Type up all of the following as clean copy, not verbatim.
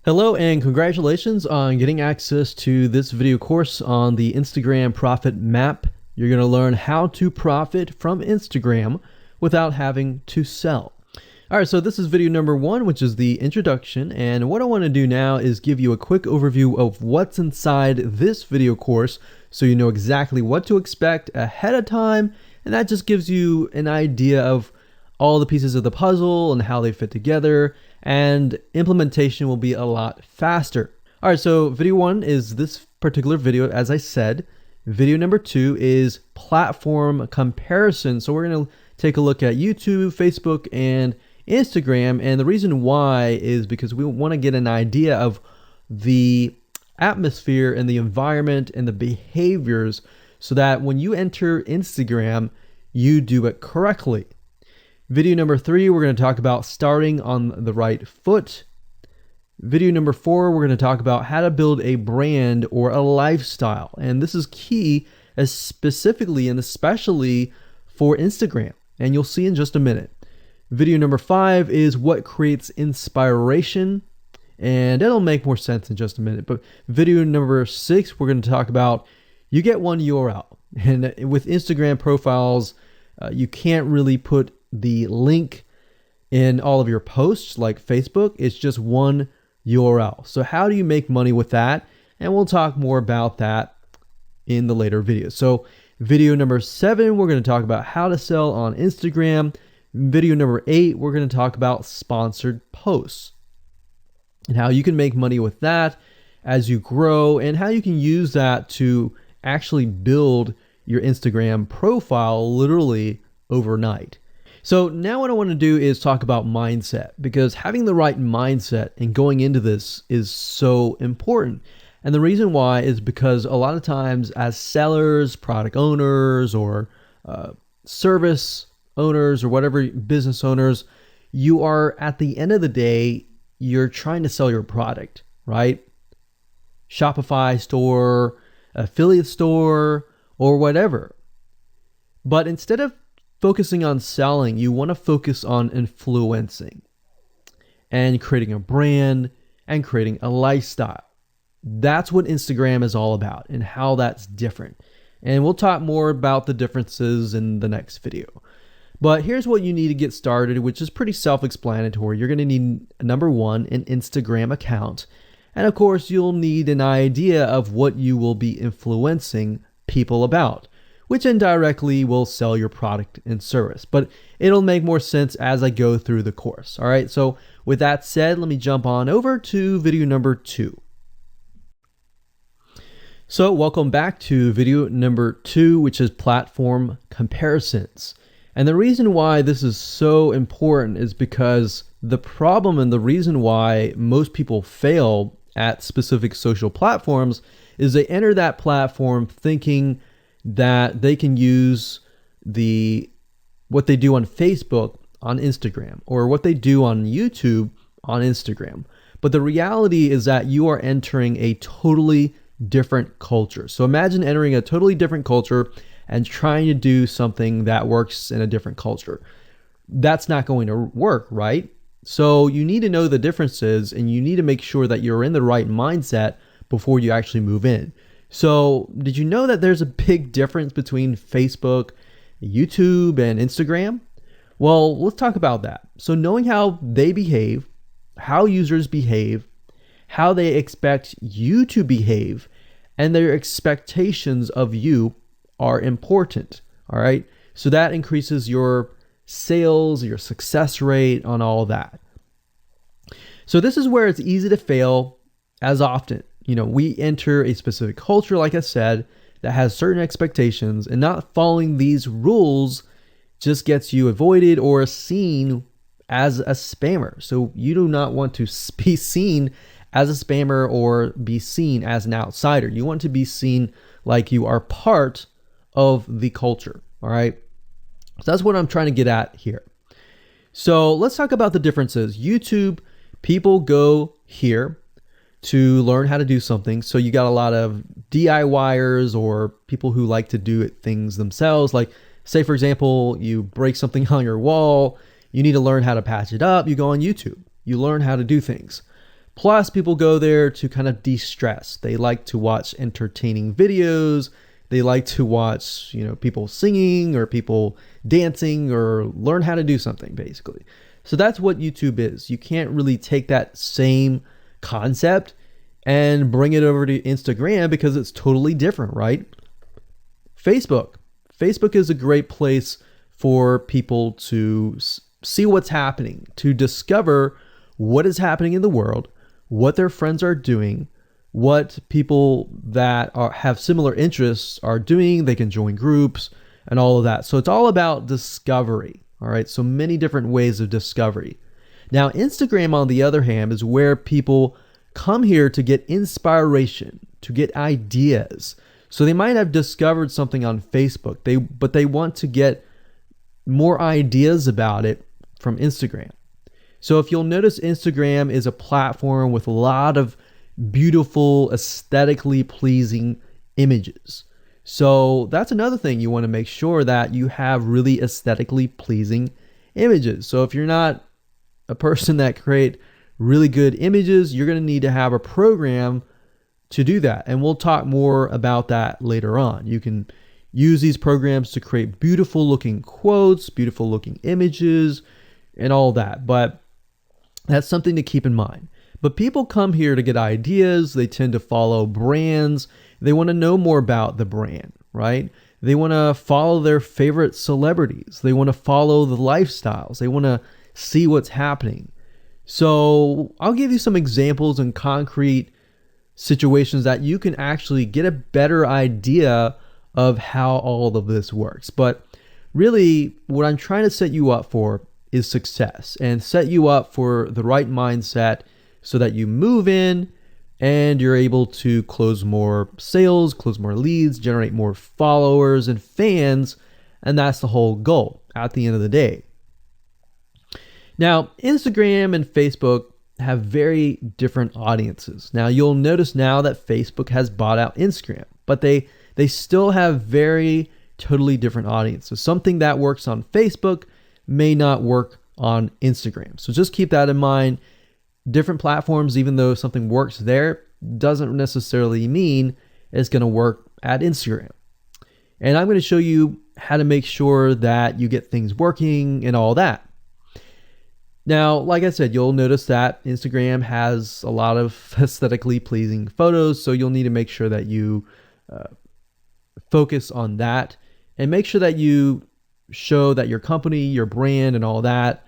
Hello and congratulations on getting access to this video course on the Instagram Profit Map. You're going to learn how to profit from Instagram without having to sell. All right, so this is video number 1, which is the introduction. And what I want to do now is give you a quick overview of what's inside this video course so you know exactly what to expect ahead of time. And that just gives you an idea of all the pieces of the puzzle and how they fit together, and implementation will be a lot faster. All right, so video 1 is this particular video, as I said. Video number 2 is platform comparison. So we're going to take a look at YouTube, Facebook, and Instagram. And the reason why is because we want to get an idea of the atmosphere and the environment and the behaviors so that when you enter Instagram, you do it correctly. Video number 3, we're going to talk about starting on the right foot. Video number 4, we're going to talk about how to build a brand or a lifestyle. And this is key, as specifically and especially for Instagram. And you'll see in just a minute. Video number 5 is what creates inspiration. And it'll make more sense in just a minute. But video number 6, we're going to talk about you get one URL. And with Instagram profiles, you can't really put the link in all of your posts like Facebook. It's just one URL. So how do you make money with that? And we'll talk more about that in the later videos. So video number 7, we're going to talk about how to sell on Instagram. Video number 8, we're going to talk about sponsored posts and how you can make money with that as you grow, and how you can use that to actually build your Instagram profile literally overnight. So now what I want to do is talk about mindset, because having the right mindset and going into this is so important. And the reason why is because a lot of times as sellers, product owners, or service owners, or whatever business owners, you are, at the end of the day, you're trying to sell your product, right? Shopify store, affiliate store, or whatever. But instead of focusing on selling, you want to focus on influencing and creating a brand and creating a lifestyle. That's what Instagram is all about and how that's different. And we'll talk more about the differences in the next video. But here's what you need to get started, which is pretty self-explanatory. You're going to need, number 1, an Instagram account. And of course, you'll need an idea of what you will be influencing people about, which indirectly will sell your product and service. But it'll make more sense as I go through the course. All right, so with that said, let me jump on over to video number 2. So welcome back to video number 2, which is platform comparisons. And the reason why this is so important is because the problem and the reason why most people fail at specific social platforms is they enter that platform thinking that they can use what they do on Facebook on Instagram, or what they do on YouTube on Instagram. But the reality is that you are entering a totally different culture. So imagine entering a totally different culture and trying to do something that works in a different culture. That's not going to work, right? So you need to know the differences, and you need to make sure that you're in the right mindset before you actually move in. So did you know that there's a big difference between Facebook, YouTube, and Instagram? Well, let's talk about that. So knowing how they behave, how users behave, how they expect you to behave, and their expectations of you are important. All right. So that increases your sales, your success rate on all that. So this is where it's easy to fail as often. We enter a specific culture, like I said, that has certain expectations, and not following these rules just gets you avoided or seen as a spammer. So you do not want to be seen as a spammer or be seen as an outsider. You want to be seen like you are part of the culture. All right. So that's what I'm trying to get at here. So let's talk about the differences. YouTube, people go here to learn how to do something. So you got a lot of DIYers, or people who like to do things themselves. Like, say, for example, you break something on your wall, you need to learn how to patch it up. You go on YouTube, you learn how to do things. Plus, people go there to kind of de-stress. They like to watch entertaining videos. They like to watch, people singing or people dancing or learn how to do something, basically. So that's what YouTube is. You can't really take that same concept and bring it over to Instagram because it's totally different, right? Facebook. Facebook is a great place for people to see what's happening, to discover what is happening in the world, what their friends are doing, what people that have similar interests are doing. They can join groups and all of that. So it's all about discovery. All right. So many different ways of discovery. Now, Instagram, on the other hand, is where people come here to get inspiration, to get ideas. So they might have discovered something on Facebook, but they want to get more ideas about it from Instagram. So if you'll notice, Instagram is a platform with a lot of beautiful, aesthetically pleasing images. So that's another thing. You want to make sure that you have really aesthetically pleasing images. So if you're not a person that create really good images, you're going to need to have a program to do that. And we'll talk more about that later on. You can use these programs to create beautiful looking quotes, beautiful looking images, and all that. But that's something to keep in mind. But people come here to get ideas. They tend to follow brands. They want to know more about the brand, right? They want to follow their favorite celebrities. They want to follow the lifestyles. They want to see what's happening. So I'll give you some examples and concrete situations that you can actually get a better idea of how all of this works. But really, what I'm trying to set you up for is success, and set you up for the right mindset so that you move in and you're able to close more sales, close more leads, generate more followers and fans. And that's the whole goal at the end of the day. Now, Instagram and Facebook have very different audiences. Now, you'll notice now that Facebook has bought out Instagram, but they still have very totally different audiences. Something that works on Facebook may not work on Instagram. So just keep that in mind. Different platforms, even though something works there, doesn't necessarily mean it's going to work at Instagram. And I'm going to show you how to make sure that you get things working and all that. Now, like I said, you'll notice that Instagram has a lot of aesthetically pleasing photos, so you'll need to make sure that you focus on that and make sure that you show that your company, your brand, and all that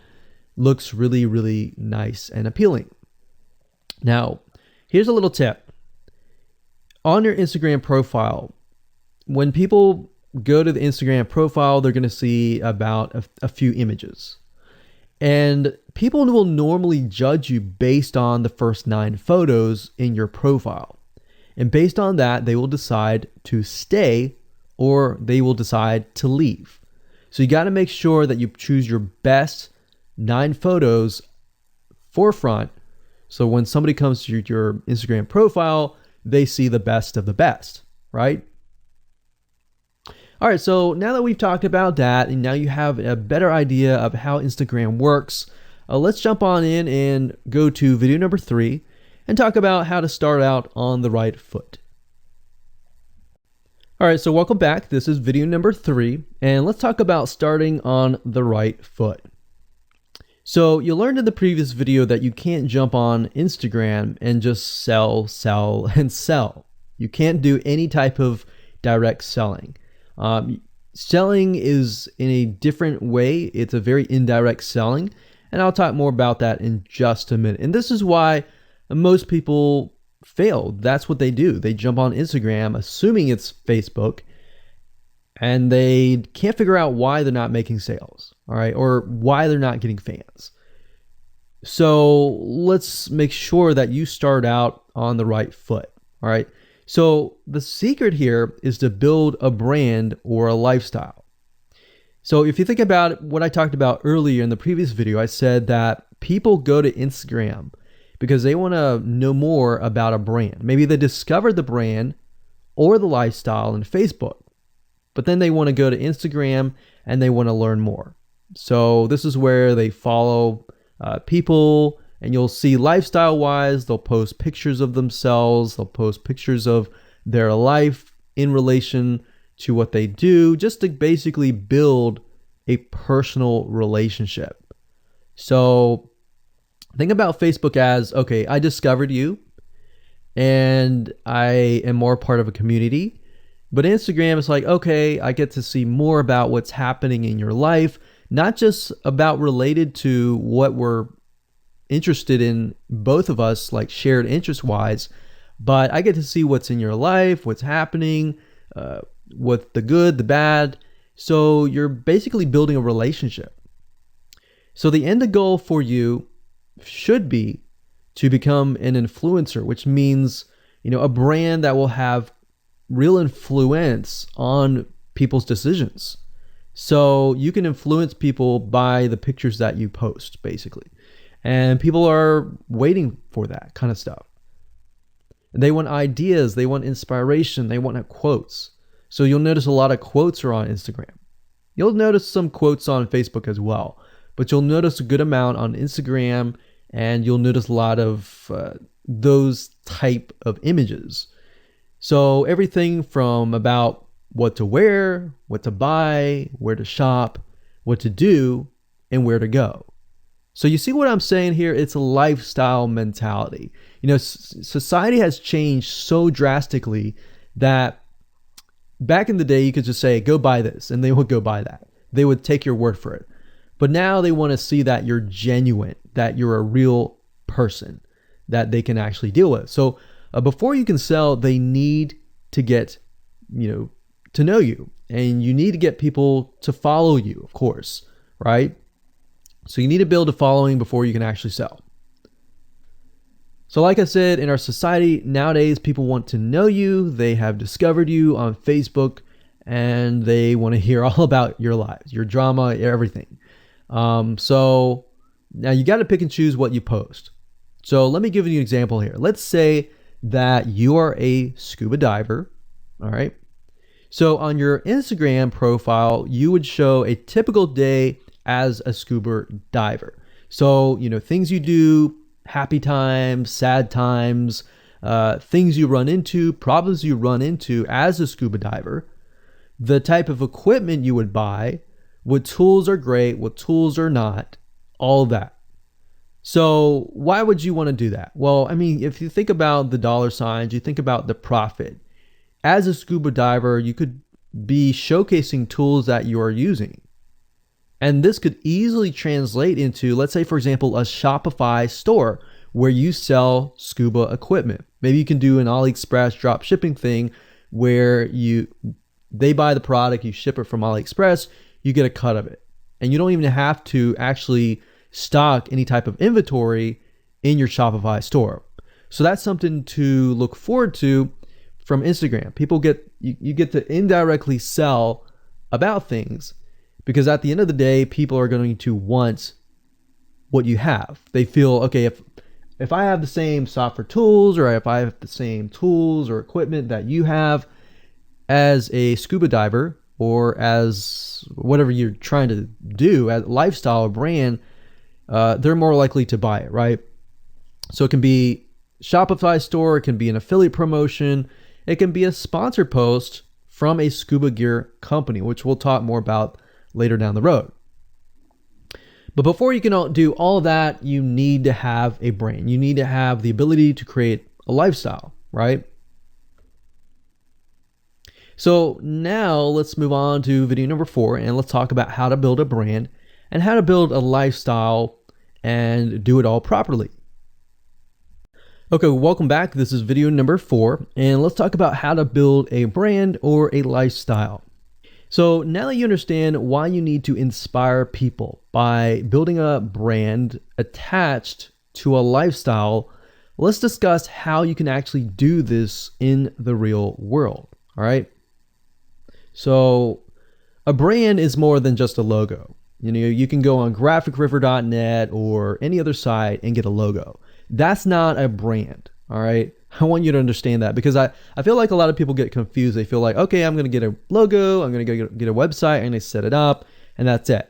looks really, really nice and appealing. Now, here's a little tip. On your Instagram profile, when people go to the Instagram profile, they're going to see about a few images. And people will normally judge you based on the first 9 photos in your profile. And based on that, they will decide to stay or they will decide to leave. So you got to make sure that you choose your best 9 photos forefront. So when somebody comes to your Instagram profile, they see the best of the best, right? All right, so now that we've talked about that, and now you have a better idea of how Instagram works, let's jump on in and go to video number 3 and talk about how to start out on the right foot. All right, so welcome back. This is video number 3, and let's talk about starting on the right foot. So you learned in the previous video that you can't jump on Instagram and just sell, and sell. You can't do any type of direct selling. Selling is in a different way. It's a very indirect selling, and I'll talk more about that in just a minute. And this is why most people fail. That's what they do. They jump on Instagram assuming it's Facebook, and they can't figure out why they're not making sales, all right, or why they're not getting fans. So let's make sure that you start out on the right foot, all right? So the secret here is to build a brand or a lifestyle. So if you think about what I talked about earlier in the previous video, I said that people go to Instagram because they want to know more about a brand. Maybe they discovered the brand or the lifestyle in Facebook, but then they want to go to Instagram and they want to learn more. So this is where they follow people And you'll see lifestyle wise, they'll post pictures of themselves, they'll post pictures of their life in relation to what they do, just to basically build a personal relationship. So think about Facebook as, okay, I discovered you and I am more part of a community. But Instagram is like, okay, I get to see more about what's happening in your life, not just about related to what we're interested in, both of us, like shared interest wise, but I get to see what's in your life, what's happening, what the good, the bad. So you're basically building a relationship. So the end goal for you should be to become an influencer, which means, a brand that will have real influence on people's decisions. So you can influence people by the pictures that you post, basically. And people are waiting for that kind of stuff. They want ideas, they want inspiration, they want quotes. So you'll notice a lot of quotes are on Instagram. You'll notice some quotes on Facebook as well, but you'll notice a good amount on Instagram, and you'll notice a lot of those type of images. So everything from about what to wear, what to buy, where to shop, what to do, and where to go. So you see what I'm saying here? It's a lifestyle mentality. Society has changed so drastically that back in the day, you could just say, go buy this, and they would go buy that. They would take your word for it. But now they want to see that you're genuine, that you're a real person that they can actually deal with. So before you can sell, they need to get, to know you, and you need to get people to follow you, of course, right? So you need to build a following before you can actually sell. So like I said, in our society nowadays, people want to know you. They have discovered you on Facebook, and they want to hear all about your lives, your drama, everything. So now you got to pick and choose what you post. So let me give you an example here. Let's say that you are a scuba diver, all right? So on your Instagram profile, you would show a typical day as a scuba diver. So, things you do, happy times, sad times, things you run into, problems you run into as a scuba diver, the type of equipment you would buy, what tools are great, what tools are not, all that. So why would you want to do that? Well, if you think about the dollar signs, you think about the profit. As a scuba diver, you could be showcasing tools that you are using. And this could easily translate into, let's say, for example, a Shopify store where you sell scuba equipment. Maybe you can do an AliExpress drop shipping thing where they buy the product, you ship it from AliExpress, you get a cut of it. And you don't even have to actually stock any type of inventory in your Shopify store. So that's something to look forward to from Instagram. You get to indirectly sell about things, because at the end of the day, people are going to want what you have. They feel, okay, if I have the same software tools, or if I have the same tools or equipment that you have as a scuba diver, or as whatever you're trying to do, as a lifestyle or brand, they're more likely to buy it, right? So it can be Shopify store, it can be an affiliate promotion, it can be a sponsored post from a scuba gear company, which we'll talk more about later down the road. But before you can do all that, you need to have a brand. You need to have the ability to create a lifestyle, right? So now let's move on to video number 4, and let's talk about how to build a brand and how to build a lifestyle and do it all properly. Okay, welcome back. This is video number 4, and let's talk about how to build a brand or a lifestyle. So now that you understand why you need to inspire people by building a brand attached to a lifestyle, let's discuss how you can actually do this in the real world, all right? So a brand is more than just a logo. You can go on graphicriver.net or any other site and get a logo. That's not a brand, all right? I want you to understand that, because I feel like a lot of people get confused. They feel like, okay, I'm going to get a logo, I'm going to get a website, and they set it up, and that's it.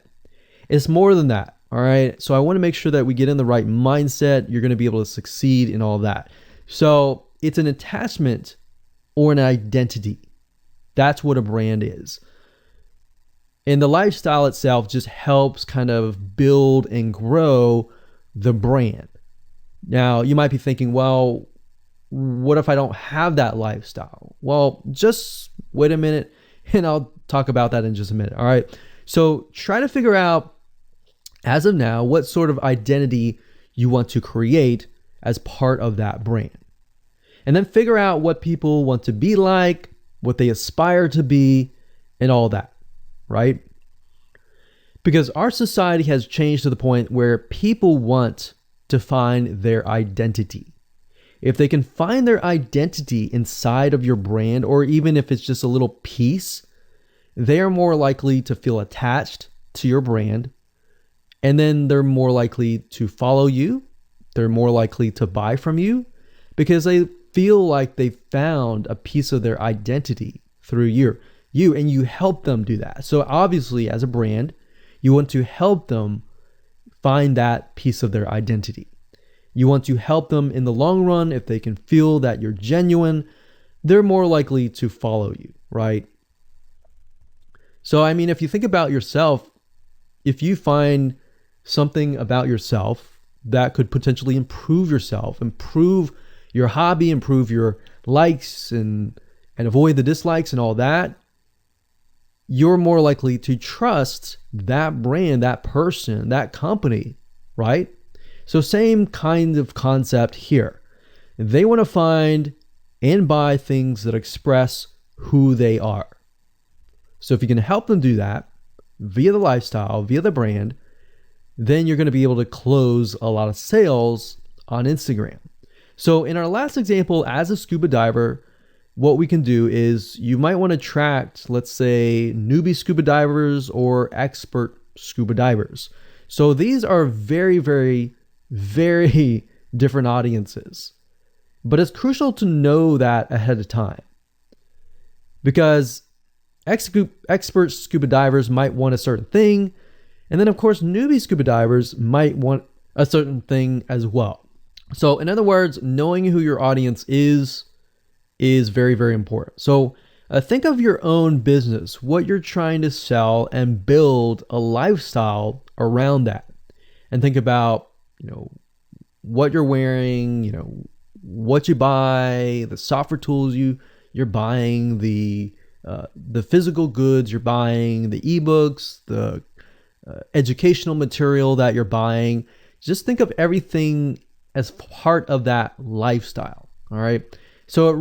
It's more than that. All right. So I want to make sure that we get in the right mindset. You're going to be able to succeed in all that. So it's an attachment or an identity. That's what a brand is. And the lifestyle itself just helps kind of build and grow the brand. Now, you might be thinking, well, what if I don't have that lifestyle? Well, just wait a minute and I'll talk about that in just a minute. All right. So try to figure out, as of now, what sort of identity you want to create as part of that brand. And then figure out what people want to be like, what they aspire to be, and all that, right? Because our society has changed to the point where people want to find their identity. If they can find their identity inside of your brand, or even if it's just a little piece, they are more likely to feel attached to your brand. And then they're more likely to follow you. They're more likely to buy from you because they feel like they found a piece of their identity through you, and you help them do that. So obviously, as a brand, you want to help them find that piece of their identity. You want to help them in the long run. If they can feel that you're genuine, they're more likely to follow you, right? So, I mean, if you think about yourself, if you find something about yourself that could potentially improve yourself, improve your hobby, improve your likes and avoid the dislikes and all that, you're more likely to trust that brand, that person, that company, right? So same kind of concept here. They want to find and buy things that express who they are. So if you can help them do that via the lifestyle, via the brand, then you're going to be able to close a lot of sales on Instagram. So in our last example, as a scuba diver, what we can do is you might want to attract, let's say, newbie scuba divers or expert scuba divers. So these are very, very, very different audiences. But it's crucial to know that ahead of time, because expert scuba divers might want a certain thing. And then, of course, newbie scuba divers might want a certain thing as well. So in other words, knowing who your audience is very, very important. So think of your own business, what you're trying to sell, and build a lifestyle around that. And think about, what you're wearing, what you buy, the software tools you're buying, the physical goods you're buying, the ebooks, the educational material that you're buying. Just think of everything as part of that lifestyle. All right. So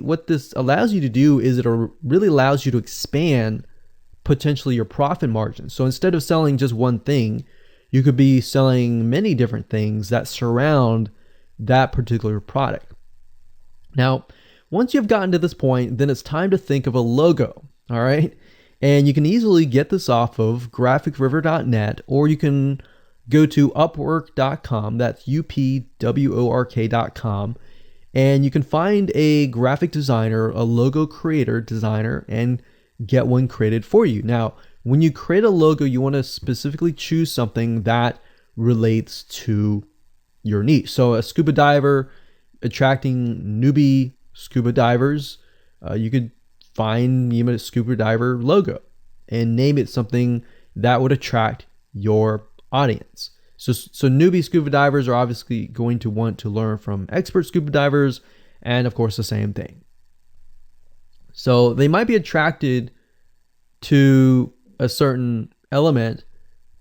what this allows you to do is it really allows you to expand potentially your profit margin. So instead of selling just one thing, you could be selling many different things that surround that particular product. Now, once you've gotten to this point, then it's time to think of a logo. All right. And you can easily get this off of graphicriver.net, or you can go to upwork.com. That's upwork.com. And you can find a graphic designer, a logo creator designer, and get one created for you. Now, when you create a logo, you want to specifically choose something that relates to your niche. So a scuba diver attracting newbie scuba divers, you could find a scuba diver logo and name it something that would attract your audience. So newbie scuba divers are obviously going to want to learn from expert scuba divers, and of course the same thing. So they might be attracted to a certain element,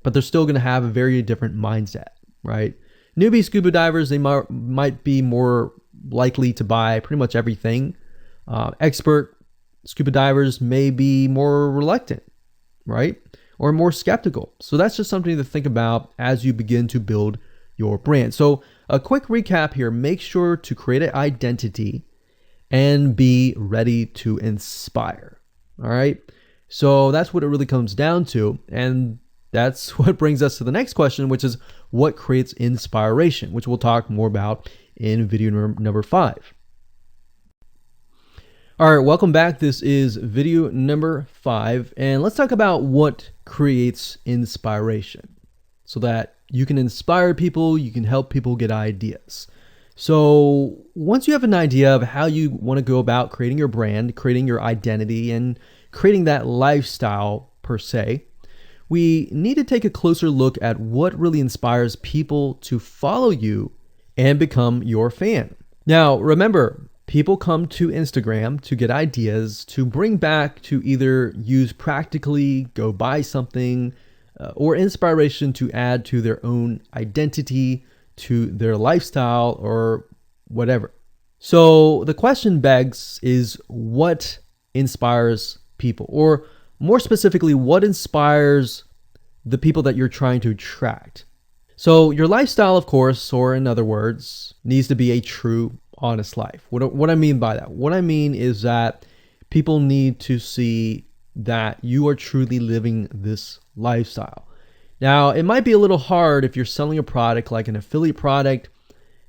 but they're still going to have a very different mindset, right? Newbie scuba divers, they might be more likely to buy pretty much everything. Expert scuba divers may be more reluctant, right? Or more skeptical. So that's just something to think about as you begin to build your brand. So a quick recap here: make sure to create an identity and be ready to inspire. All right. So that's what it really comes down to. And that's what brings us to the next question, which is what creates inspiration, which we'll talk more about in video number 5. All right, welcome back. This is video number 5, and let's talk about what creates inspiration. so that you can inspire people, you can help people get ideas. So once you have an idea of how you want to go about creating your brand, creating your identity, and creating that lifestyle per se, we need to take a closer look at what really inspires people to follow you and become your fan. Now, remember, people come to Instagram to get ideas to bring back to either use practically, go buy something, or inspiration to add to their own identity, to their lifestyle, or whatever. So the question begs is, what inspires people? Or more specifically, what inspires the people that you're trying to attract? So your lifestyle, of course, or in other words, needs to be a true, honest life. What I mean by that? What I mean is that people need to see that you are truly living this lifestyle. Now, it might be a little hard if you're selling a product like an affiliate product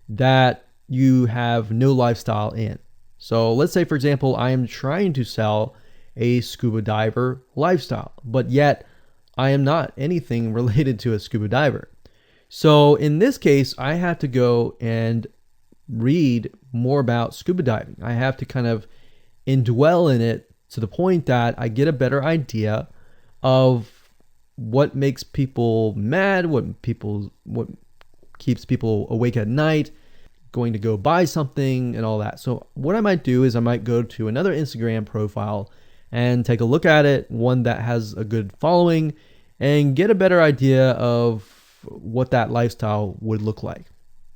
that you have no lifestyle in. So let's say, for example, I am trying to sell a scuba diver lifestyle, but yet I am not anything related to a scuba diver. So in this case, I have to go and read more about scuba diving. I have to kind of indwell in it to the point that I get a better idea of what makes people mad, what keeps people awake at night, going to go buy something and all that. So what I might do is I might go to another Instagram profile and take a look at it, one that has a good following, and get a better idea of what that lifestyle would look like.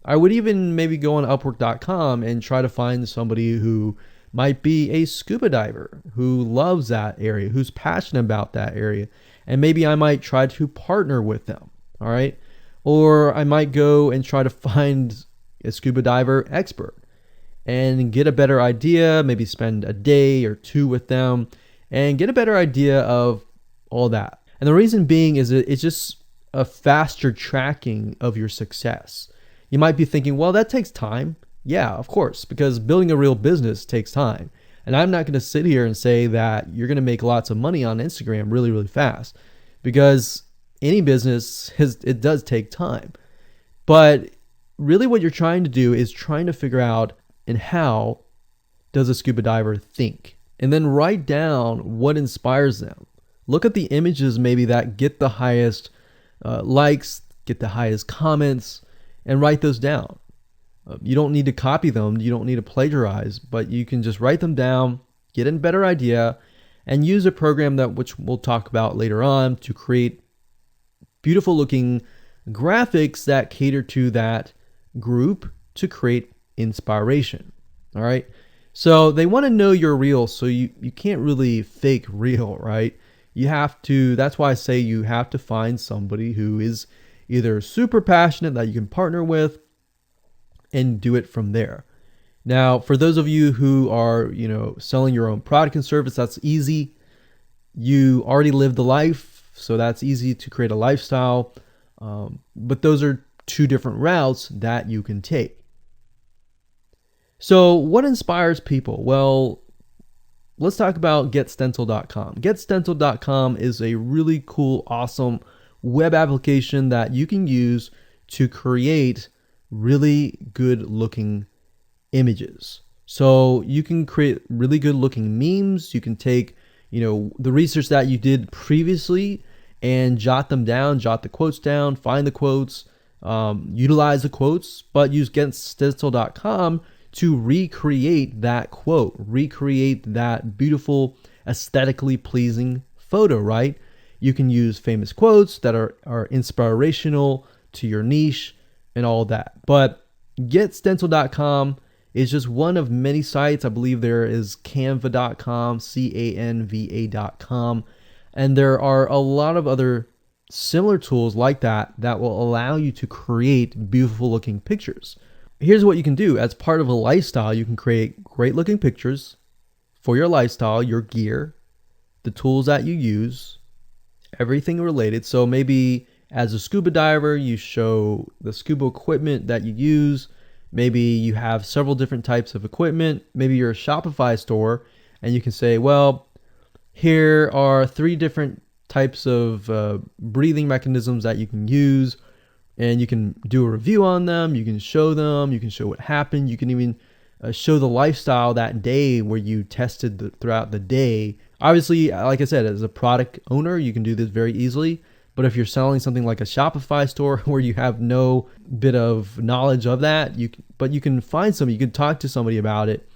I would even maybe go on Upwork.com and try to find somebody who might be a scuba diver, who loves that area, who's passionate about that area. And maybe I might try to partner with them, all right? Or I might go and try to find a scuba diver expert and get a better idea, maybe spend a day or two with them and get a better idea of all that. And the reason being is it's just a faster tracking of your success. You might be thinking, well, that takes time. Yeah, of course, because building a real business takes time. And I'm not going to sit here and say that you're going to make lots of money on Instagram really, really fast, because any business it does take time. But really what you're trying to do is trying to figure out, and how does a scuba diver think? And then write down what inspires them. Look at the images maybe that get the highest likes, get the highest comments, and write those down. You don't need to copy them. You don't need to plagiarize, but you can just write them down, get a better idea, and use a program that which we'll talk about later on to create beautiful looking graphics that cater to that group to create inspiration. All right. So they want to know you're real. So you can't really fake real, right? You have to, that's why I say you have to find somebody who is either super passionate that you can partner with and do it from there. Now, for those of you who are, selling your own product and service, that's easy. You already live the life, so that's easy to create a lifestyle. But those are two different routes that you can take. So what inspires people? Well, let's talk about GetStencil.com. GetStencil.com is a really cool, awesome web application that you can use to create really good looking images. So you can create really good looking memes. You can take, the research that you did previously and jot them down, jot the quotes down, find the quotes, utilize the quotes, but use GetStencil.com to recreate that quote, recreate that beautiful, aesthetically pleasing photo, right? You can use famous quotes that are inspirational to your niche and all that. But GetStencil.com is just one of many sites. I believe there is Canva.com, Canva.com, and there are a lot of other similar tools like that will allow you to create beautiful looking pictures. Here's what you can do. As part of a lifestyle, you can create great looking pictures for your lifestyle, your gear, the tools that you use, everything related. So maybe as a scuba diver, you show the scuba equipment that you use. Maybe you have several different types of equipment. Maybe you're a Shopify store and you can say, well, here are 3 different types of breathing mechanisms that you can use, and you can do a review on them. You can show them. You can show what happened. You can even show the lifestyle that day where you tested throughout the day. Obviously, like I said, as a product owner, you can do this very easily. But if you're selling something like a Shopify store where you have no bit of knowledge of that, you can find somebody, you can talk to somebody about it,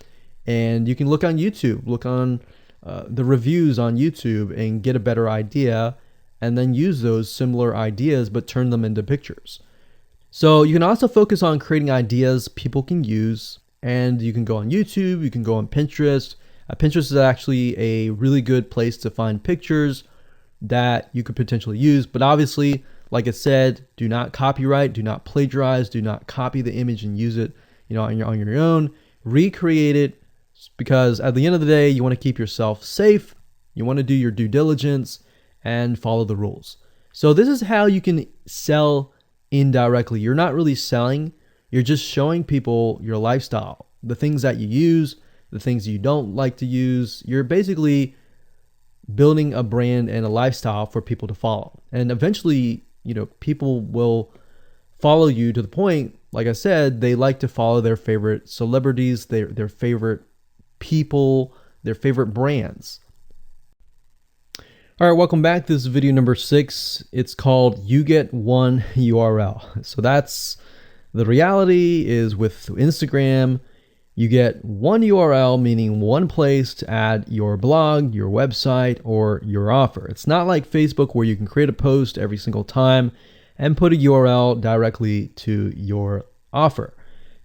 and you can look on YouTube, look on the reviews on YouTube and get a better idea, and then use those similar ideas but turn them into pictures. So you can also focus on creating ideas people can use, and you can go on YouTube, you can go on Pinterest. Pinterest is actually a really good place to find pictures that you could potentially use. But obviously, like I said, do not copyright, do not plagiarize, do not copy the image and use it, on your own. Recreate it, because at the end of the day, you want to keep yourself safe. You want to do your due diligence and follow the rules. So this is how you can sell indirectly. You're not really selling, you're just showing people your lifestyle, the things that you use, the things you don't like to use. You're basically building a brand and a lifestyle for people to follow. And eventually, people will follow you to the point, like I said, they like to follow their favorite celebrities, their favorite people, their favorite brands. All right, welcome back. This is video number 6. It's called You Get One URL. So that's the reality is with Instagram, you get one URL, meaning one place to add your blog, your website, or your offer. It's not like Facebook where you can create a post every single time and put a URL directly to your offer.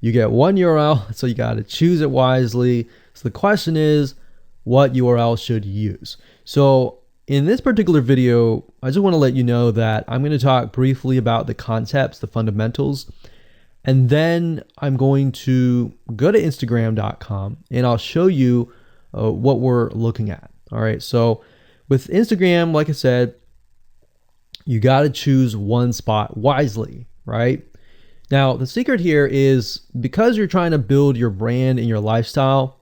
You get one URL, so you got to choose it wisely. So the question is, what URL should you use? So in this particular video, I just want to let you know that I'm going to talk briefly about the concepts, the fundamentals, and then I'm going to go to Instagram.com and I'll show you what we're looking at. All right. So with Instagram, like I said, you got to choose one spot wisely, right? Now, the secret here is because you're trying to build your brand and your lifestyle,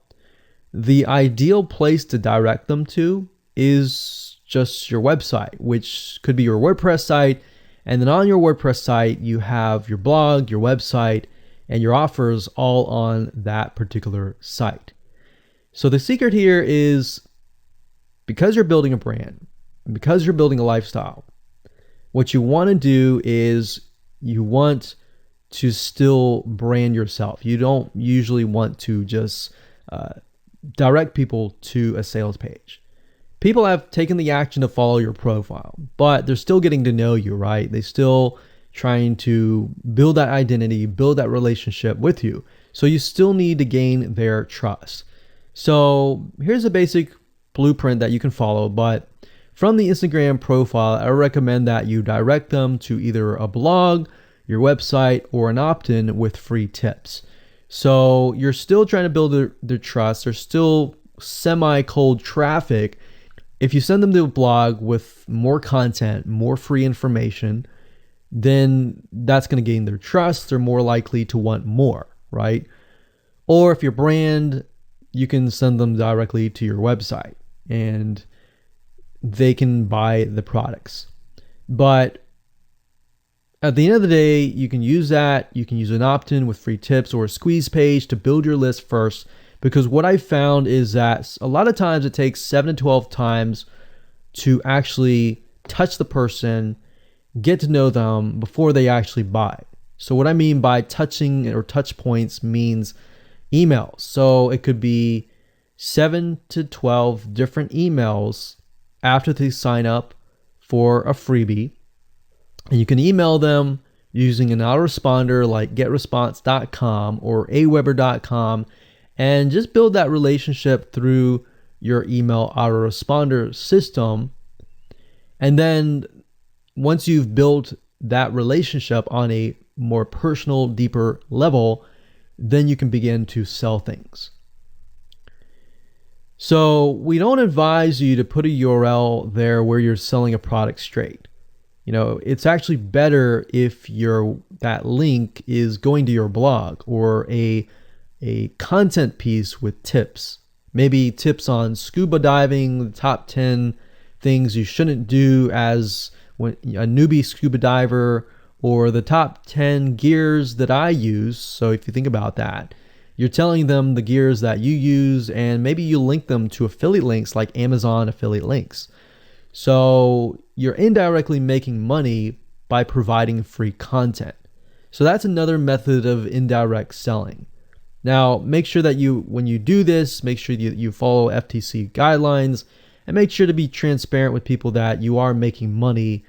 the ideal place to direct them to is just your website, which could be your WordPress site. And then on your WordPress site, you have your blog, your website, and your offers all on that particular site. So the secret here is because you're building a brand, because you're building a lifestyle, what you want to do is you want to still brand yourself. You don't usually want to just direct people to a sales page. People have taken the action to follow your profile, but they're still getting to know you, right? They're still trying to build that identity, build that relationship with you. So you still need to gain their trust. So here's a basic blueprint that you can follow, but from the Instagram profile, I recommend that you direct them to either a blog, your website, or an opt-in with free tips. So you're still trying to build their trust. There's still semi-cold traffic. If you send them to a blog with more content, more free information, then that's going to gain their trust. They're more likely to want more, right? Or if your brand, you can send them directly to your website and they can buy the products. But at the end of the day, you can use that. You can use an opt-in with free tips or a squeeze page to build your list first. Because what I found is that a lot of times it takes 7 to 12 times to actually touch the person, get to know them before they actually buy. So what I mean by touching or touch points means emails. So it could be 7 to 12 different emails after they sign up for a freebie. And you can email them using an autoresponder like getresponse.com or aweber.com. And just build that relationship through your email autoresponder system. And then once you've built that relationship on a more personal, deeper level, then you can begin to sell things. So we don't advise you to put a URL there where you're selling a product straight. It's actually better if that link is going to your blog or a content piece with tips, maybe tips on scuba diving, the top 10 things you shouldn't do as a newbie scuba diver, or the top 10 gears that I use. So if you think about that, you're telling them the gears that you use, and maybe you link them to affiliate links like Amazon affiliate links. So you're indirectly making money by providing free content. So that's another method of indirect selling. Now, make sure that when you do this, make sure you follow FTC guidelines, and make sure to be transparent with people that you are making money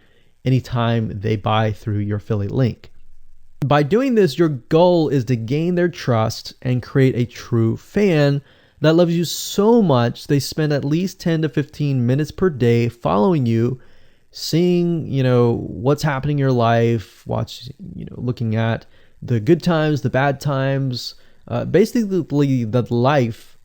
anytime they buy through your affiliate link. By doing this, your goal is to gain their trust and create a true fan that loves you so much they spend at least 10 to 15 minutes per day following you, seeing, what's happening in your life, looking at the good times, the bad times, basically the life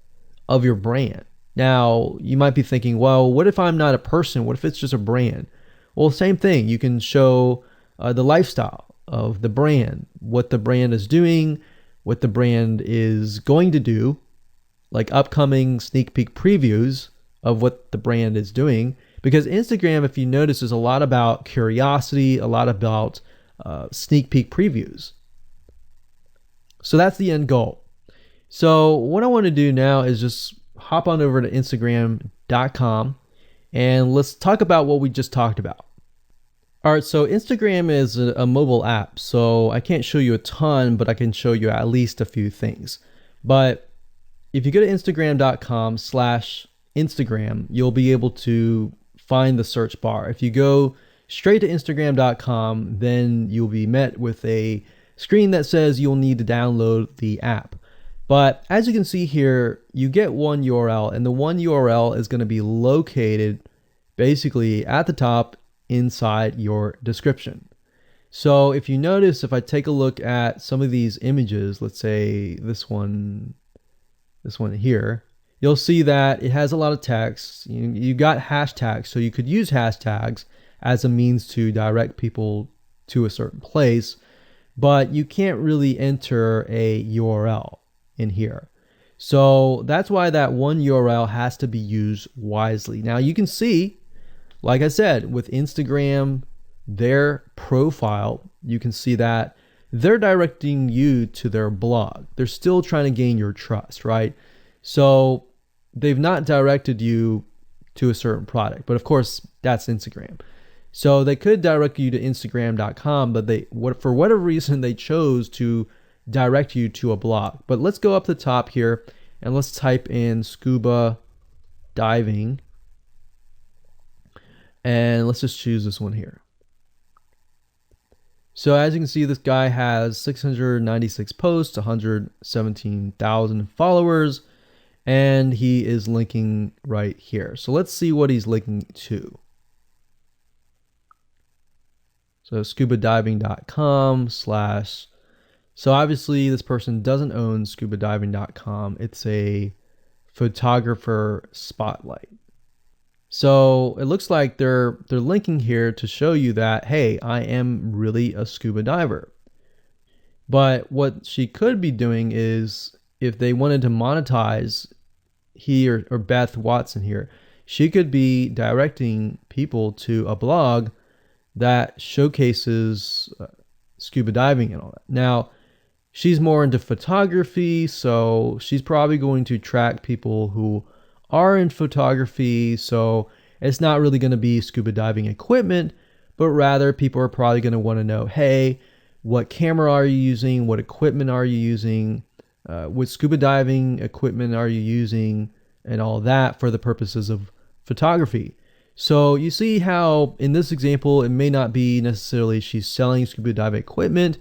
of your brand. Now, you might be thinking, well, what if I'm not a person? What if it's just a brand? Well, same thing. You can show the lifestyle of the brand, what the brand is doing, what the brand is going to do, like upcoming sneak peek previews of what the brand is doing. Because Instagram, if you notice, is a lot about curiosity, a lot about sneak peek previews. So that's the end goal. So what I want to do now is just hop on over to Instagram.com and let's talk about what we just talked about. All right, so Instagram is a mobile app, so I can't show you a ton, but I can show you at least a few things. But if you go to Instagram.com/Instagram, you'll be able to find the search bar. If you go straight to Instagram.com, then you'll be met with a screen that says you'll need to download the app. But as you can see here, you get one URL, and the one URL is going to be located basically at the top inside your description. So if you notice, if I take a look at some of these images, let's say this one here, you'll see that it has a lot of text. You got hashtags, so you could use hashtags as a means to direct people to a certain place, but you can't really enter a URL in here. So that's why that one URL has to be used wisely. Now you can see, like I said, with Instagram, their profile, you can see that they're directing you to their blog. They're still trying to gain your trust, right? So they've not directed you to a certain product, but of course that's Instagram. So they could direct you to Instagram.com, but for whatever reason, they chose to direct you to a blog. But let's go up the top here and let's type in scuba diving. And let's just choose this one here. So as you can see, this guy has 696 posts, 117,000 followers, and he is linking right here. So let's see what he's linking to. So scubadiving.com/. So obviously this person doesn't own scubadiving.com. It's a photographer spotlight. So it looks like they're linking here to show you that, hey, I am really a scuba diver. But what she could be doing is, if they wanted to monetize, he or Beth Watson here, she could be directing people to a blog that showcases scuba diving and all that. Now, she's more into photography, so she's probably going to attract people who are in photography. So it's not really going to be scuba diving equipment, but rather people are probably going to want to know, hey, what camera are you using? What equipment are you using? What scuba diving equipment are you using? And all that for the purposes of photography. So you see how in this example, it may not be necessarily she's selling scuba diving equipment,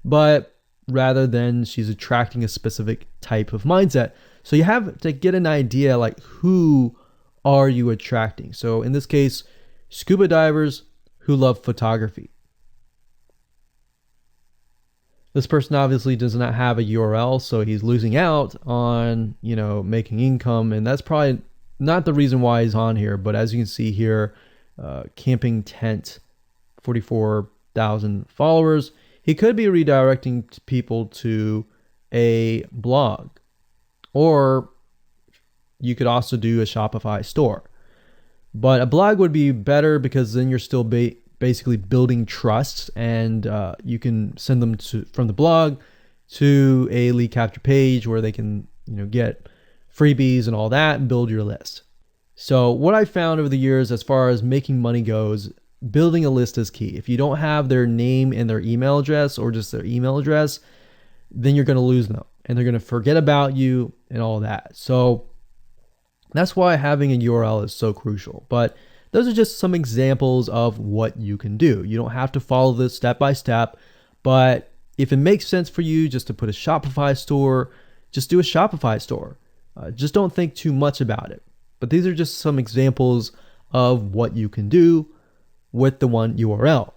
but rather than she's attracting a specific type of mindset. So you have to get an idea, like, who are you attracting? So in this case, scuba divers who love photography. This person obviously does not have a URL, so he's losing out on, making income, and that's probably not the reason why he's on here. But as you can see here, camping tent, 44,000 followers. He could be redirecting people to a blog, or you could also do a Shopify store. But a blog would be better because then you're still basically building trust, and you can send them from the blog to a lead capture page where they can get freebies and all that and build your list. So what I found over the years as far as making money goes, building a list is key. If you don't have their name and their email address, or just their email address, then you're going to lose them and they're going to forget about you and all that. So that's why having a URL is so crucial. But those are just some examples of what you can do. You don't have to follow this step by step, but if it makes sense for you just to put a Shopify store, just do a Shopify store. Just don't think too much about it. But these are just some examples of what you can do with the one URL.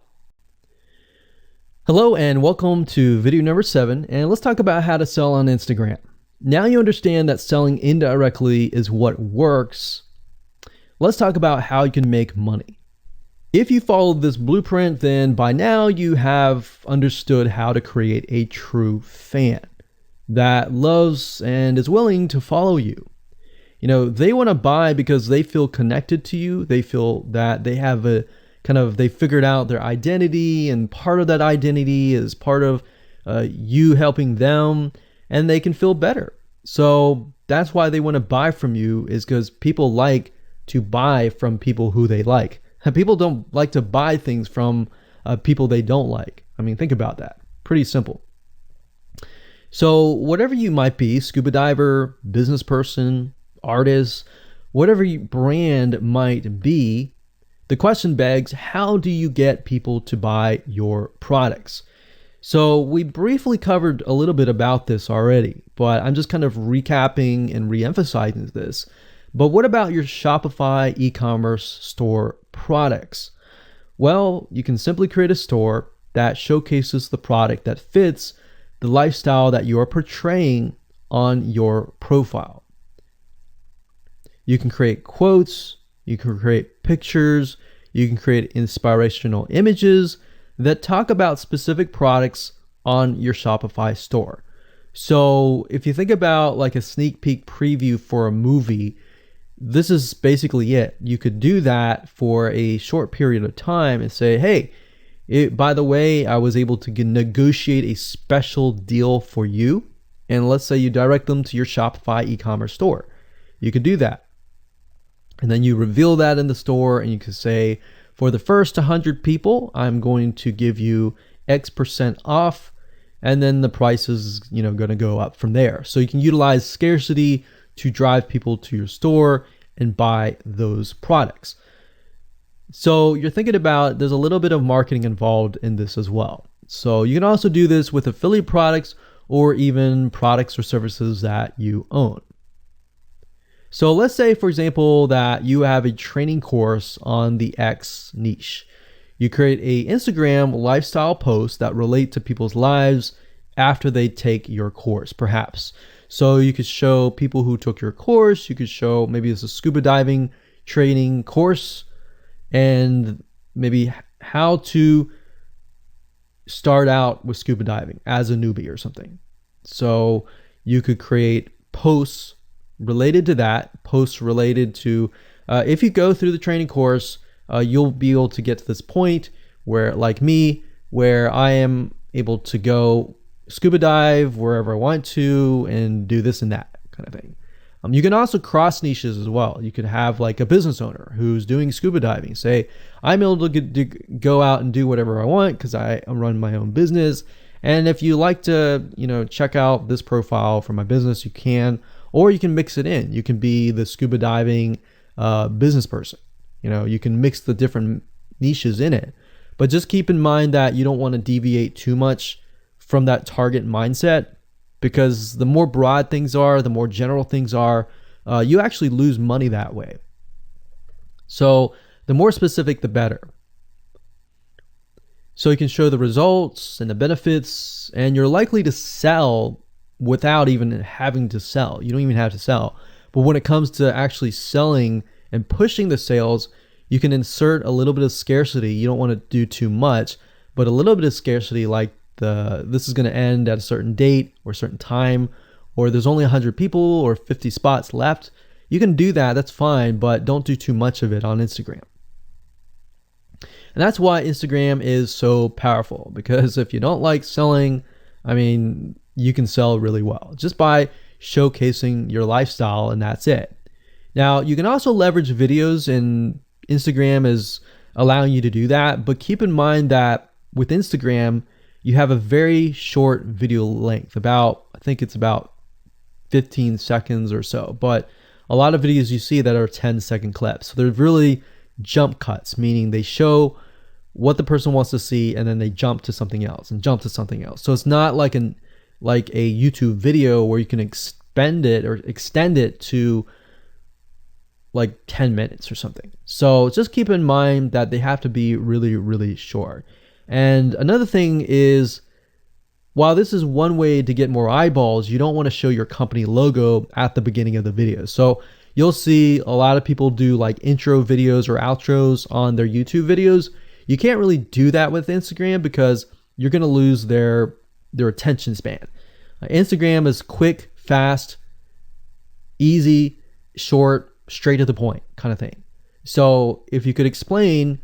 Hello and welcome to video number 7, and let's talk about how to sell on Instagram. Now you understand that selling indirectly is what works. Let's talk about how you can make money. If you followed this blueprint, then by now you have understood how to create a true fan that loves and is willing to follow you. They want to buy because they feel connected to you. They feel that they have they figured out their identity, and part of that identity is part of you helping them, and they can feel better. So that's why they want to buy from you, is because people like to buy from people who they like. People don't like to buy things from people they don't like. I mean, think about that. Pretty simple. So whatever you might be, scuba diver, business person, artist, whatever your brand might be, the question begs, how do you get people to buy your products? So we briefly covered a little bit about this already, but I'm just kind of recapping and re-emphasizing this. But what about your Shopify e-commerce store products? Well, you can simply create a store that showcases the product that fits the lifestyle that you are portraying on your profile. You can create quotes, you can create pictures, you can create inspirational images that talk about specific products on your Shopify store. So if you think about like a sneak peek preview for a movie, this is basically it. You could do that for a short period of time and say, hey, by the way, I was able to negotiate a special deal for you. And let's say you direct them to your Shopify e-commerce store. You could do that. And then you reveal that in the store, and you can say, for the first 100 people, I'm going to give you X% off, and then the price is, going to go up from there. So you can utilize scarcity to drive people to your store and buy those products. So you're thinking about, there's a little bit of marketing involved in this as well. So you can also do this with affiliate products or even products or services that you own. So let's say, for example, that you have a training course on the X niche. You create a Instagram lifestyle post that relate to people's lives after they take your course, perhaps. So you could show people who took your course, you could show maybe it's a scuba diving training course, and maybe how to start out with scuba diving as a newbie or something. So you could create posts related to that, posts related to, if you go through the training course, you'll be able to get to this point where, like me, where I am able to go scuba dive wherever I want to and do this and that kind of thing. You can also cross niches as well. You could have like a business owner who's doing scuba diving say, I'm able to go out and do whatever I want because I run my own business. And if you like to, check out this profile for my business, you can. Or you can mix it in. You can be the scuba diving business person. You can mix the different niches in it. But just keep in mind that you don't want to deviate too much from that target mindset, because the more broad things are, the more general things are, you actually lose money that way. So the more specific, the better. So you can show the results and the benefits, and you're likely to sell without even having to sell. You don't even have to sell. But when it comes to actually selling and pushing the sales, you can insert a little bit of scarcity. You don't want to do too much, but a little bit of scarcity, like this is going to end at a certain date or a certain time, or there's only 100 people or 50 spots left. you can do that, that's fine, but don't do too much of it on Instagram. And that's why Instagram is so powerful, because if you don't like selling, I mean, you can sell really well just by showcasing your lifestyle, and that's it. Now, you can also leverage videos, and Instagram is allowing you to do that, but keep in mind that with Instagram, you have a very short video length, I think it's about 15 seconds or so, but a lot of videos you see that are 10-second clips. So they're really jump cuts, meaning they show what the person wants to see and then they jump to something else and jump to something else. So it's not like a YouTube video where you can extend it to like 10 minutes or something. So just keep in mind that they have to be really, really short. And another thing is, while this is one way to get more eyeballs, you don't want to show your company logo at the beginning of the video. So you'll see a lot of people do like intro videos or outros on their YouTube videos. You can't really do that with Instagram because you're going to lose their attention span. Instagram is quick, fast, easy, short, straight to the point kind of thing. So if you could explain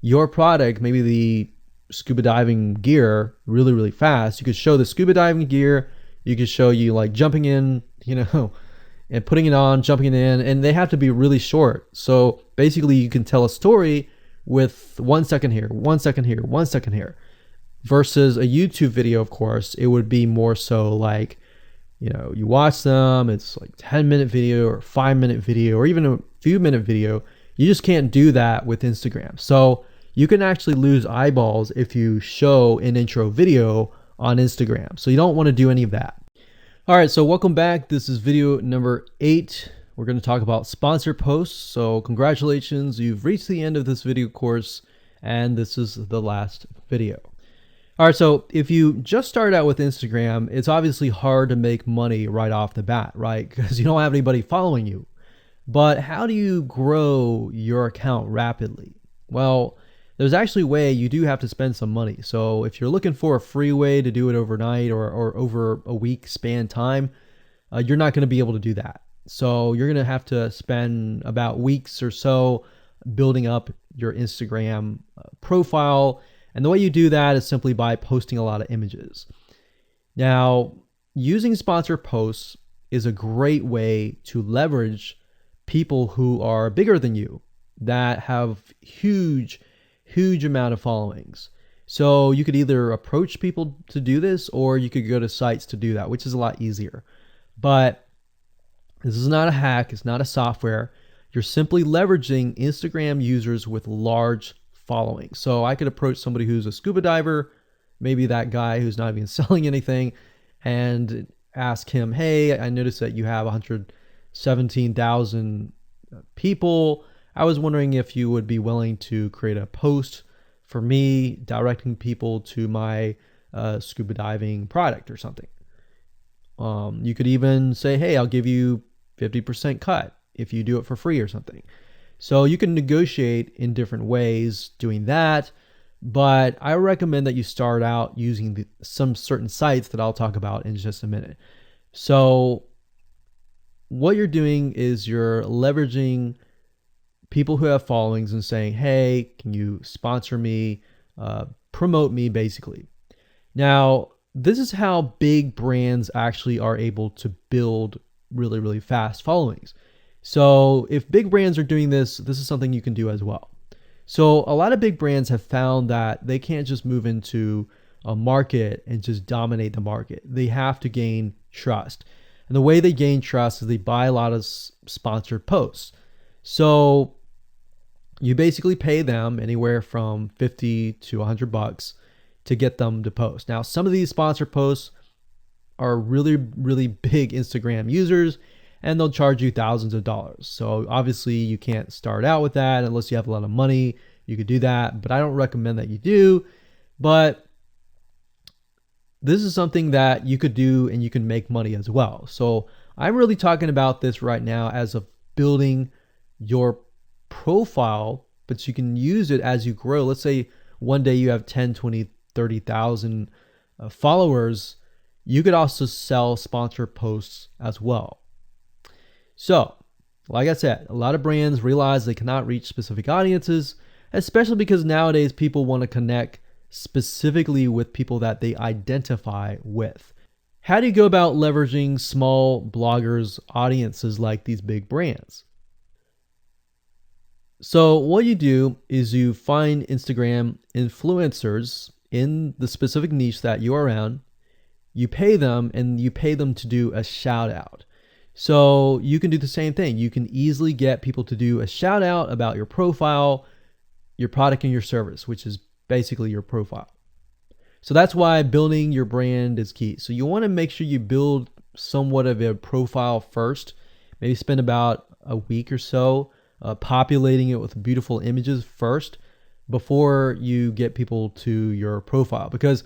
your product, maybe the scuba diving gear, really, really fast, you could show the scuba diving gear, you could show you like jumping in, and putting it on, jumping in, and they have to be really short. So basically you can tell a story with 1 second here, 1 second here, 1 second here, versus a YouTube video. Of course, it would be more so like, you watch them, it's like 10-minute video or 5-minute video or even a few minute video. You just can't do that with Instagram. So you can actually lose eyeballs if you show an intro video on Instagram. So you don't want to do any of that. All right, so welcome back. This is video number 8. We're going to talk about sponsor posts. So congratulations, you've reached the end of this video course, and this is the last video. All right, so if you just start out with Instagram, it's obviously hard to make money right off the bat, right? Because you don't have anybody following you. But how do you grow your account rapidly? Well, there's actually a way. You do have to spend some money. So if you're looking for a free way to do it overnight or over a week span time, you're not going to be able to do that. So you're going to have to spend about weeks or so building up your Instagram profile. And the way you do that is simply by posting a lot of images. Now, using sponsor posts is a great way to leverage people who are bigger than you, that have huge amount of followings. So you could either approach people to do this, or you could go to sites to do that, which is a lot easier. But this is not a hack. It's not a software. You're simply leveraging Instagram users with large followings. So I could approach somebody who's a scuba diver, maybe that guy who's not even selling anything, and ask him, hey, I noticed that you have 117,000 people. I was wondering if you would be willing to create a post for me directing people to my scuba diving product or something. You could even say, hey, I'll give you 50% cut if you do it for free or something. So you can negotiate in different ways doing that. But I recommend that you start out using some certain sites that I'll talk about in just a minute. So what you're doing is you're leveraging people who have followings and saying, hey, can you sponsor me, promote me, basically. Now, this is how big brands actually are able to build really, really fast followings. So if big brands are doing this, this is something you can do as well. So a lot of big brands have found that they can't just move into a market and just dominate the market. They have to gain trust. And the way they gain trust is they buy a lot of sponsored posts. So you basically pay them anywhere from $50 to $100 to get them to post. Now, some of these sponsored posts are really, really big Instagram users, and they'll charge you thousands of dollars. So obviously you can't start out with that unless you have a lot of money. You could do that, but I don't recommend that you do. But this is something that you could do and you can make money as well. So I'm really talking about this right now as of building your profile, but you can use it as you grow. Let's say one day you have 10, 20, 30,000 followers. You could also sell sponsored posts as well. So Like I said, a lot of brands realize they cannot reach specific audiences, especially because nowadays people want to connect specifically with people that they identify with. How do you go about leveraging small bloggers' audiences like these big brands? So what you do is you find Instagram influencers in the specific niche that you are around. You pay them, and you pay them to do a shout out. So you can do the same thing. You can easily get people to do a shout out about your profile, your product, and your service, which is basically your profile. So that's why building your brand is key. So you want to make sure you build somewhat of a profile first. Maybe spend about a week or so populating it with beautiful images first before you get people to your profile. Because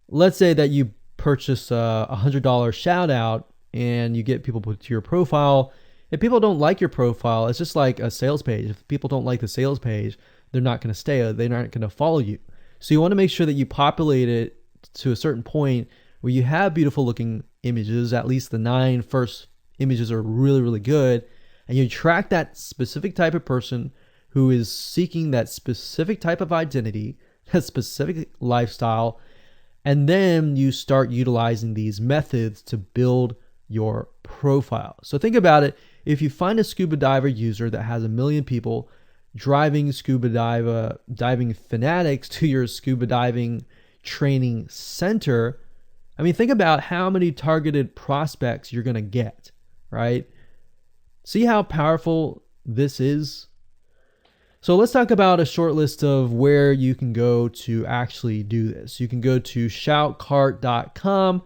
let's say that you purchase a $100 shout out and you get people to your profile. If people don't like your profile, it's just like a sales page. If people don't like the sales page, they're not going to stay. They're not going to follow you. So you want to make sure that you populate it to a certain point where you have beautiful looking images. At least the 9 first images are really, really good. And you attract that specific type of person who is seeking that specific type of identity, that specific lifestyle. And then you start utilizing these methods to build your profile. So think about it. If you find a scuba diver user that has 1 million people driving scuba diving fanatics to your scuba diving training center, I mean, think about how many targeted prospects you're going to get, right? See how powerful this is? So let's talk about a short list of where you can go to actually do this. You can go to shoutcart.com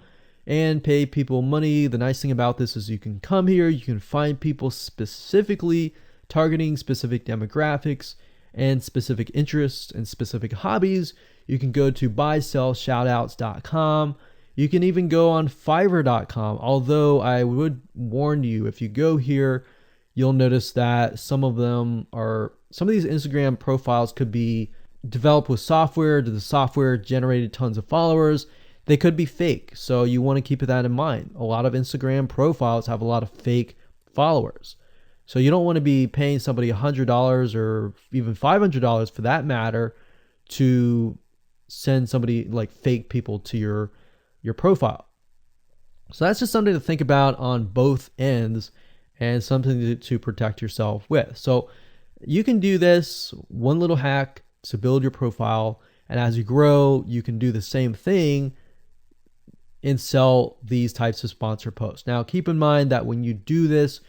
and pay people money. The nice thing about this is you can come here, you can find people specifically targeting specific demographics and specific interests and specific hobbies. You can go to buysellshoutouts.com. You can even go on fiverr.com. Although I would warn you, if you go here, you'll notice that some of these Instagram profiles could be developed with software. The software generated tons of followers. They could be fake. So you want to keep that in mind. A lot of Instagram profiles have a lot of fake followers. So you don't want to be paying somebody $100 or even $500 for that matter to send somebody like fake people to your profile. So that's just something to think about on both ends and something to protect yourself with. So you can do this one little hack to build your profile. And as you grow, you can do the same thing and sell these types of sponsor posts. Now, keep in mind that when you do this,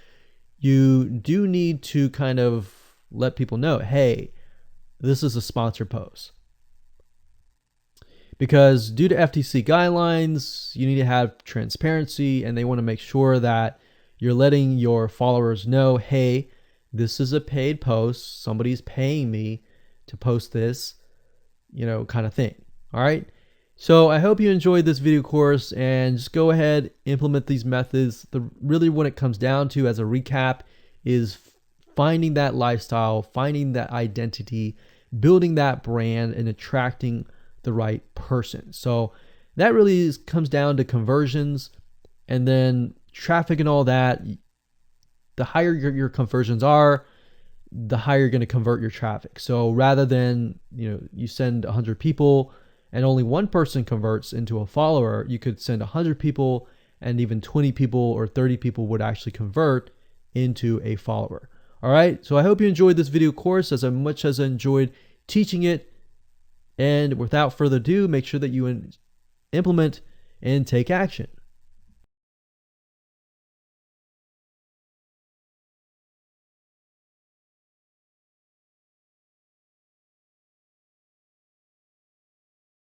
you do need to kind of let people know, hey, this is a sponsor post. Because due to FTC guidelines, you need to have transparency, and they want to make sure that you're letting your followers know, hey, this is a paid post. Somebody's paying me to post this, kind of thing. All right. So I hope you enjoyed this video course, and just go ahead, implement these methods. Really what it comes down to as a recap is finding that lifestyle, finding that identity, building that brand, and attracting the right person. So that really comes down to conversions, and then traffic and all that. The higher your conversions are, the higher you're going to convert your traffic. So rather than, you send 100 people and only one person converts into a follower, you could send 100 people and even 20 people or 30 people would actually convert into a follower. All right. So I hope you enjoyed this video course as much as I enjoyed teaching it. And without further ado, make sure that you implement and take action.